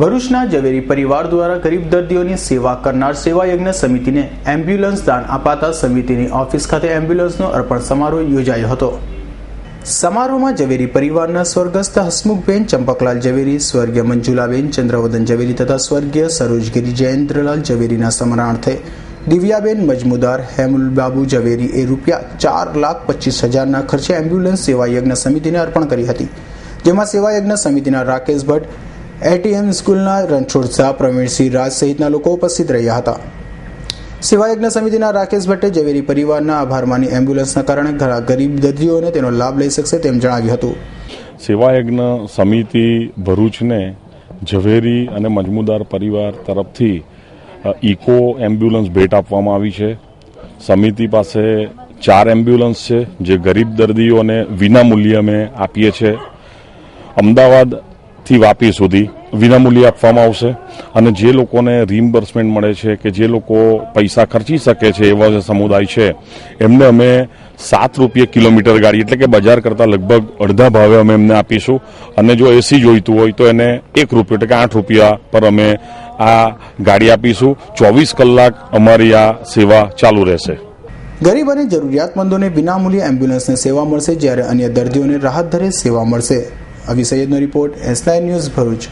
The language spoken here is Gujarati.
ભરૂચના ઝવેરી પરિવાર દ્વારા ગરીબ દર્દીઓની સેવા કરનાર સેવા યજ્ઞ સમિતિને એમ્બ્યુલન્સ દાન અપાતા સમિતિની ઓફિસ ખાતે એમ્બ્યુલન્સનો અર્પણ સમારોહ યોજાયો હતો। સમારોહમાં ઝવેરી પરિવારના સ્વર્ગસ્થ હસમુખબેન ચંપકલાલ ઝવેરી, સ્વર્ગીય મંજુલાબેન ચંદ્રવદન ઝવેરી તથા સ્વર્ગીય સરોજગીરી જયેન્દ્રલાલ ઝવેરીના સ્મરણાર્થે દિવ્યાબેન મજમુદાર હેમુલબાબુ ઝવેરી એ ₹4,25,000ના ખર્ચે એમ્બ્યુલન્સ સેવા યજ્ઞ સમિતિને અર્પણ કરી હતી, જેમાં સેવા યજ્ઞ સમિતિના રાકેશ ભટ્ટ, એટીએમ સ્કૂલના રણછોડ શાહ, પ્રવીણસિંહ રાજ સહિતના લોકો ઉપસ્થિત રહ્યા હતા। સેવા યજ્ઞ સમિતિના રાકેશ ભટ્ટે ઝવેરી પરિવારના આભાર માની એમ્બ્યુલન્સના કારણે ઘણા ગરીબ દર્દીઓને તેનો લાભ લઈ શકશે તેમ જણાવ્યું હતું। સેવા યજ્ઞ સમિતિ ભરૂચને ઝવેરી અને મજમુદાર પરિવાર તરફથી ઇકો એમ્બ્યુલન્સ ભેટ આપવામાં આવી છે। સમિતિ પાસે 4 એમ્બ્યુલન્સ છે જે ગરીબ દર્દીઓને વિના મૂલ્યે અમે આપીએ છીએ। અમદાવાદથી વાપી સુધી વિનામૂલ્યે આપવામાં આવશે અને જે લોકોને રિમ્બર્સમેન્ટ મળે છે કે જે લોકો પૈસા ખર્ચી શકે છે એવા જે સમુદાય છે એમને અમે ₹7 કિલોમીટર ગાડી એટલે કે બજાર કરતાં લગભગ અડધા ભાવે અમે એમને આપીશું અને જો એસી જોઈતું હોય તો એને ₹1 એટલે કે ₹8 પર અમે આ ગાડી આપીશું। 24 કલાક અમારી આ સેવા ચાલુ રહેશે। ગરીબ અને જરૂરિયાતમંદોને વિનામૂલ્યે એમ્બ્યુલન્સની સેવા મળશે, જ્યારે અન્ય દર્દીઓને રાહત દરે સેવા મળશે। અભી સૈયદનો રિપોર્ટ, S9 ન્યૂઝ, ભરૂચ।